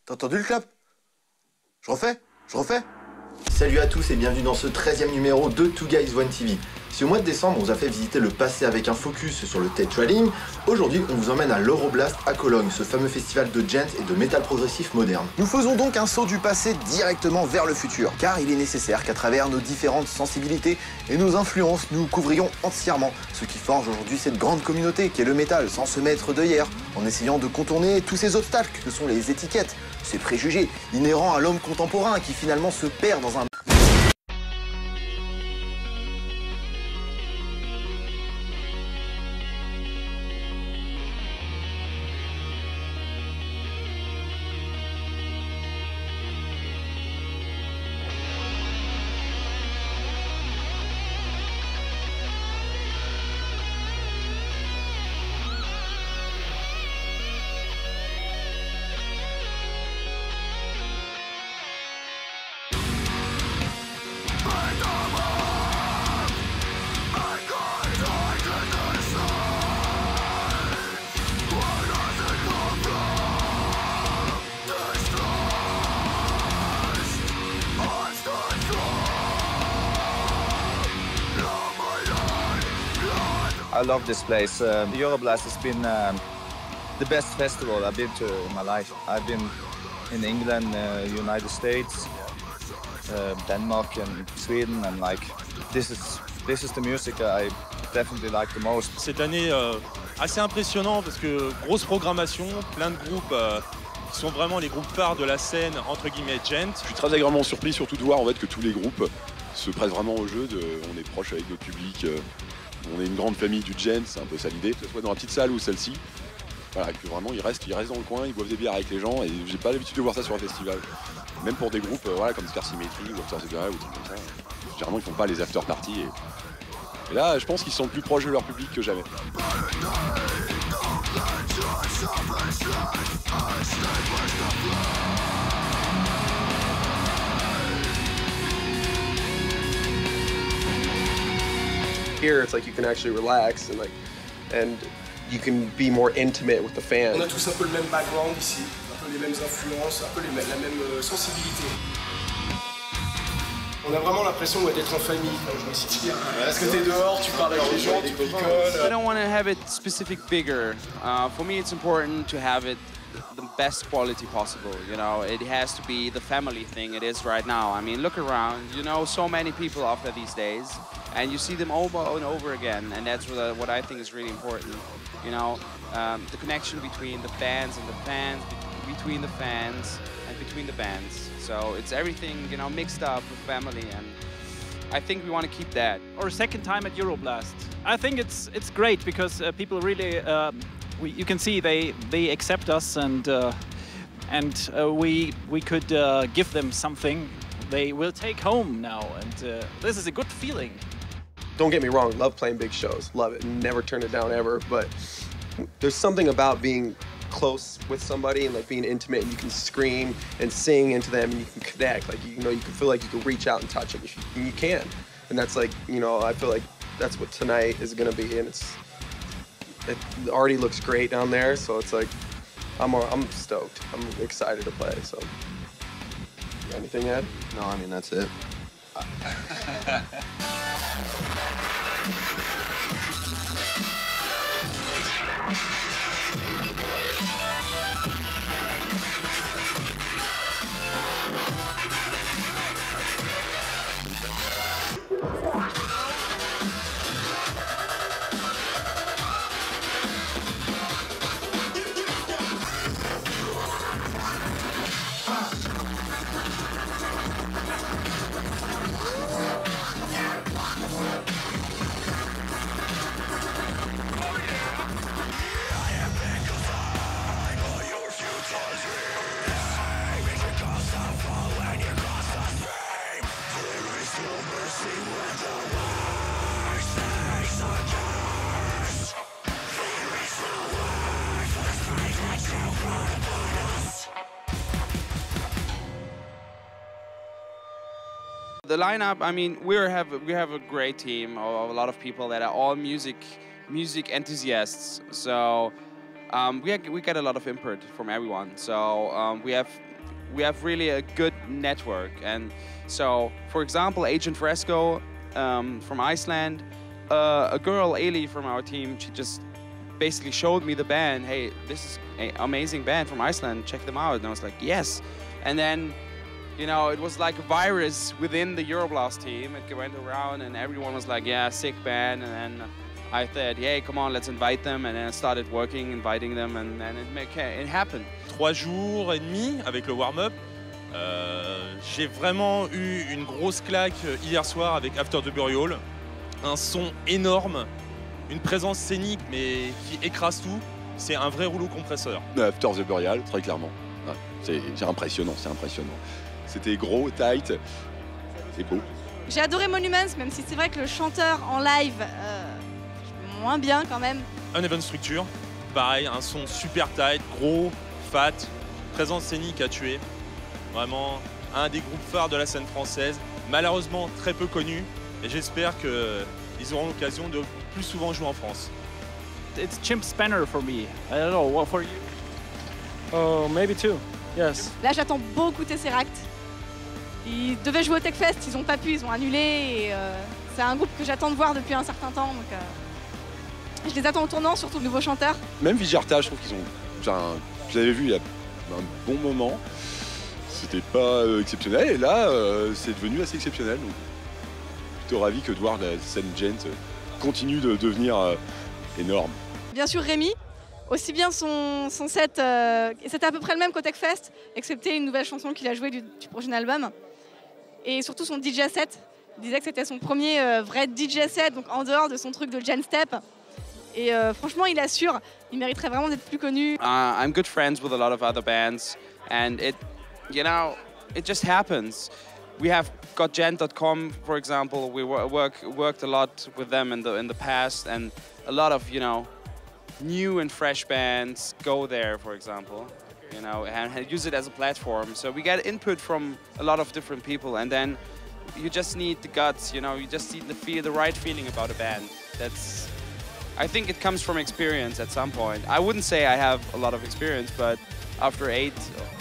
T'as entendu le clap? Je refais? Salut à tous et bienvenue dans ce 13e numéro de 2GUYS1TV. Si au mois de décembre on vous a fait visiter le passé avec un focus sur le trailling, aujourd'hui on vous emmène à l'Euroblast à Cologne, ce fameux festival de djent et de métal progressif moderne. Nous faisons donc un saut du passé directement vers le futur, car il est nécessaire qu'à travers nos différentes sensibilités et nos influences, nous couvrions entièrement ce qui forge aujourd'hui cette grande communauté qu'est le métal, sans se mettre d'œillères, en essayant de contourner tous ces obstacles que sont les étiquettes, ces préjugés inhérents à l'homme contemporain qui finalement se perd dans un... I love this place. The Euroblast has been the best festival I've been to in my life. I've been in England, United States, Denmark and Sweden, and like this is the music I definitely like the most. Cette année assez impressionnant parce que grosse programmation, plein de groupes qui sont vraiment les groupes phares de la scène entre guillemets djent. Je suis très agréablement surpris surtout de voir en fait que tous les groupes se prêtent vraiment au jeu. On est proche avec notre public. On est une grande famille du djent, c'est un peu ça l'idée, que ce soit dans la petite salle ou celle-ci. Voilà, que vraiment ils restent dans le coin, ils boivent des bières avec les gens et j'ai pas l'habitude de voir ça sur un festival. Même pour des groupes voilà, comme Symétrie ou After the Grave ou des trucs comme ça. Généralement ils font pas les after parties et là je pense qu'ils sont plus proches de leur public que jamais. Here, it's like you can actually relax and you can be more intimate with the fans. On a tous un peu le même background ici, un peu les mêmes influences, un peu la même sensibilité. On a vraiment l'impression d'être en famille quand je vois ici. Parce que t'es dehors, tu parles avec les gens, tu picoles. I don't want to have it specific bigger. For me, it's important to have it the best quality possible. You know, it has to be the family thing it is right now. I mean, look around. You know, so many people after these days. And you see them over and over again, and that's what I think is really important. You know, the connection between the bands and the fans, between the fans and between the bands. So it's everything, you know, mixed up with family, and I think we want to keep that. Our second time at Euroblast. I think it's great because people really, you can see they accept us, and we could give them something they will take home now, and this is a good feeling. Don't get me wrong, love playing big shows, love it, never turn it down ever, but there's something about being close with somebody and like being intimate, and you can scream and sing into them and you can connect, like, you know, you can feel like you can reach out and touch them, and you can. And that's like, you know, I feel like that's what tonight is gonna be, and it already looks great down there, so it's like, I'm stoked, I'm excited to play, so. You got anything, Ed? No, I mean, that's it. The lineup, I mean, we have a great team of a lot of people that are all music enthusiasts. So we get a lot of input from everyone. So we have really a good network. And so, for example, Agent Fresco from Iceland, a girl, Eli, from our team, she just basically showed me the band. Hey, this is an amazing band from Iceland. Check them out. And I was like, yes. And then, you know, it was like a virus within the Euroblast team. It went around and everyone was like, yeah, sick band. And then I said, hey, come on, let's invite them. And then I started working, inviting them, and then it happened. 3 jours et demi avec le warm-up. J'ai vraiment eu une grosse claque hier soir avec After the Burial. Un son énorme, une présence scénique mais qui écrase tout. C'est un vrai rouleau compresseur. After the Burial, très clairement. Ouais, c'est impressionnant, c'est impressionnant. C'était gros, tight, c'est beau. J'ai adoré Monuments, même si c'est vrai que le chanteur en live, moins bien quand même. Uneven Structure, pareil, un son super tight, gros, fat, présence scénique à tuer. Vraiment un des groupes phares de la scène française, malheureusement très peu connu. Et j'espère qu'ils auront l'occasion de plus souvent jouer en France. It's Chimp Spanner for me. I don't know, what for you? Oh, maybe too. Yes. Là, j'attends beaucoup Tesseract. Ils devaient jouer au Techfest, ils n'ont pas pu, ils ont annulé. Et c'est un groupe que j'attends de voir depuis un certain temps. Donc, je les attends au tournant, surtout le nouveau chanteur. Même Vijarta, je trouve qu'ils ont... Enfin, je l'avais vu il y a un bon moment. C'était pas exceptionnel. Et là, c'est devenu assez exceptionnel. Donc, plutôt ravi que de voir la scène djent continue de devenir énorme. Bien sûr, Rémi. Aussi bien son set, c'était à peu près le même qu'au Techfest, excepté une nouvelle chanson qu'il a jouée du prochain album. Et surtout son DJ set. Il disait que c'était son premier vrai DJ set, donc en dehors de son truc de Gen Step. Et franchement, il assure. Il mériterait vraiment d'être plus connu. I'm good friends with a lot of other bands, and it just happens. We have got djent.com, for example. We worked a lot with them in the past, and a lot of new and fresh bands go there, for example, and use it as a platform. So we get input from a lot of different people, and then you just need the guts, you just need to feel the right feeling about a band. I think it comes from experience at some point. I wouldn't say I have a lot of experience, but after 8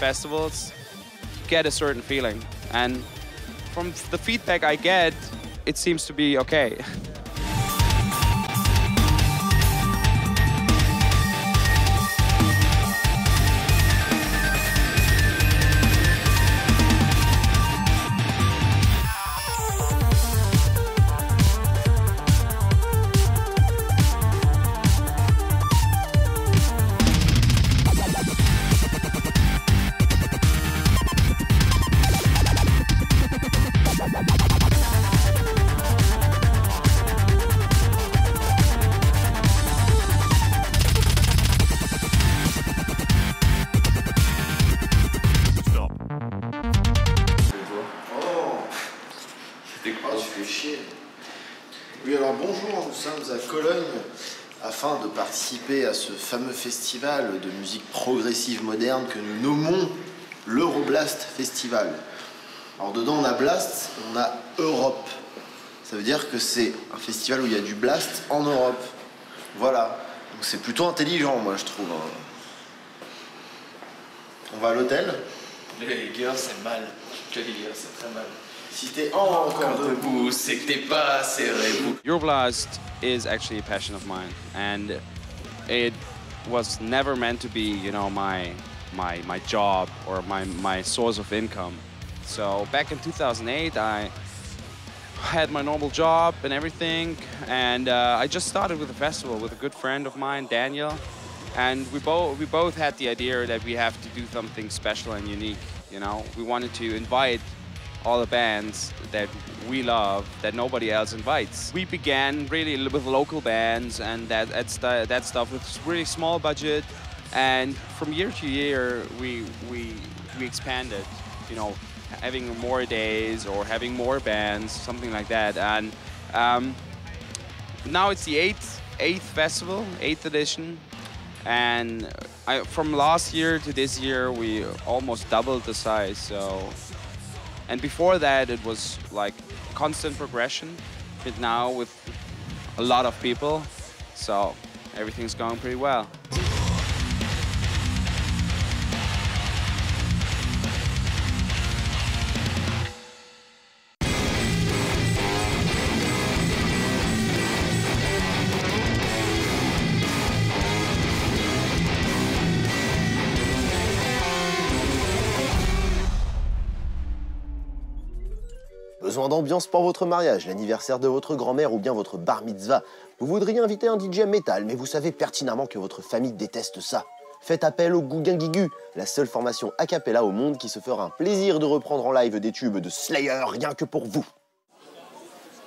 festivals, you get a certain feeling. And from the feedback I get, it seems to be okay. Oui, alors bonjour, nous sommes à Cologne afin de participer à ce fameux festival de musique progressive moderne que nous nommons l'Euroblast Festival. Alors dedans on a Blast, on a Europe. Ça veut dire que c'est un festival où il y a du blast en Europe. Voilà, donc c'est plutôt intelligent moi je trouve. On va à l'hôtel. Les gars, c'est mal. Je te dis, c'est très mal. Si t'es encore debout, c'est que t'es pas assez rebou. Euroblast is actually a passion of mine, and it was never meant to be, my job or my source of income. So back in 2008, I had my normal job and everything, and I just started with a festival with a good friend of mine, Daniel, and we both had the idea that we have to do something special and unique. We wanted to invite all the bands that we love that nobody else invites. We began really with local bands and that stuff with really small budget, and from year to year we expanded, having more days or having more bands, something like that. And now it's the eighth festival, 8th edition, and from last year to this year we almost doubled the size. So And before that, it was like constant progression, but now with a lot of people, so everything's going pretty well. Besoin d'ambiance pour votre mariage, l'anniversaire de votre grand-mère ou bien votre bar mitzvah. Vous voudriez inviter un DJ métal, mais vous savez pertinemment que votre famille déteste ça. Faites appel au 2GUYS1TV, la seule formation a cappella au monde qui se fera un plaisir de reprendre en live des tubes de Slayer rien que pour vous.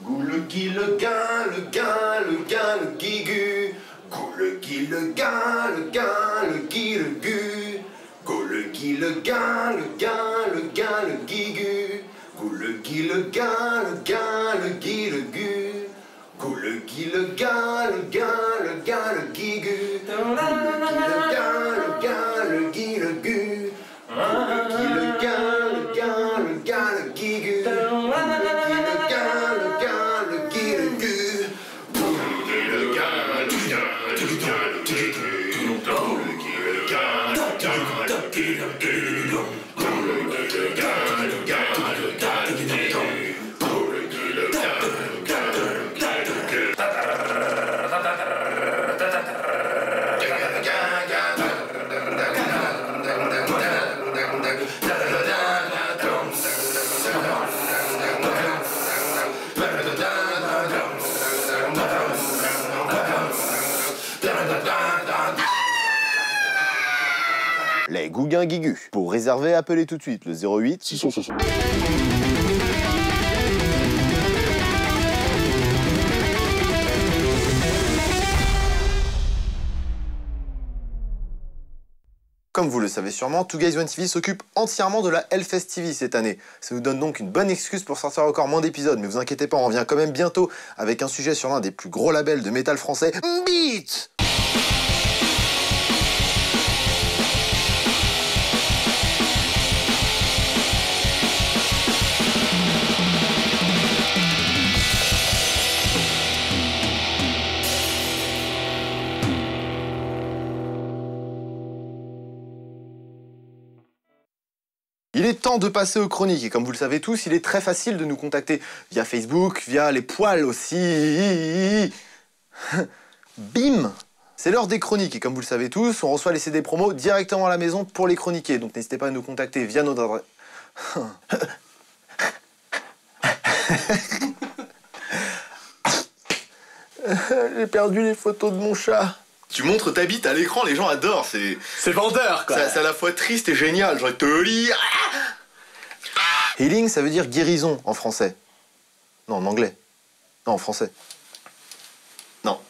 Goût le gui, le gain, le gain, le gain, le guigu. Goût le gui, le gain, le gain, le gui, le gu. Goût le gui, le gain, le gain, le gain, le guigu. Goût le gui, le gain, le gain, le gui, le gu. Goût le gui, le gain, le gain, le gain, le guigu. Goût le gui, le gain, le gain, le gui, le gu. Goût le gui, le gain, le gain, le gain, le guigu. Goût le gui, le gain, le gain, le gui, le gu. Goût le gui, le gain, le gain, le gain, le guigu. Goût le gui, le gain, le gain, le gui, le gu. Goût le gui, le gain, le gain, le gain, le gui, le gu. Goût le gui, le gain, le gain, le gain, le gu. Les 2GUYS1TV. Pour réserver, appelez tout de suite le 08 660. Comme vous le savez sûrement, 2GUYS1TV s'occupe entièrement de la Hellfest TV cette année. Ça nous donne donc une bonne excuse pour sortir encore moins d'épisodes, mais vous inquiétez pas, on revient quand même bientôt avec un sujet sur l'un des plus gros labels de métal français, Beat. Il est temps de passer aux chroniques et comme vous le savez tous, il est très facile de nous contacter via Facebook, via les poils aussi. Bim! C'est l'heure des chroniques et comme vous le savez tous, on reçoit les CD promos directement à la maison pour les chroniquer. Donc n'hésitez pas à nous contacter via notre adresse... J'ai perdu les photos de mon chat. Tu montres ta bite à l'écran, les gens adorent, c'est vendeur quoi. C'est à la fois triste et génial, genre te lis. Healing, ça veut dire guérison en français. Non, en anglais. Non, en français. Non.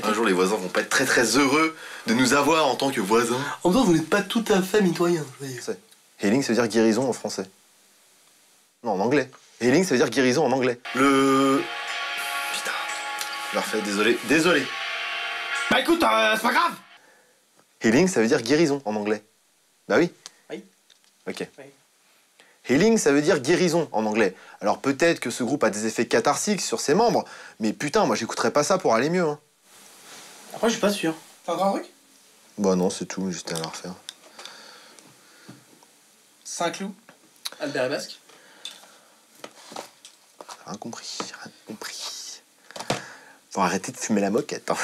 Un jour, les voisins vont pas être très heureux de nous avoir en tant que voisins. En même temps, vous n'êtes pas tout à fait mitoyen. Healing, ça veut dire guérison en français. Non, en anglais. Healing, ça veut dire guérison en anglais. Putain. Je le refais, désolé. Bah écoute, c'est pas grave. Healing, ça veut dire guérison en anglais. Bah oui. Oui. Ok. Oui. Healing, ça veut dire guérison en anglais. Alors peut-être que ce groupe a des effets catharsiques sur ses membres, mais putain, moi j'écouterais pas ça pour aller mieux. Hein. Après, je suis pas sûr. T'as encore un truc? Bah non, c'est tout, juste à la refaire. Saint-Cloud, Albert et Basque. Rien compris. Faut arrêter de fumer la moquette. Hein.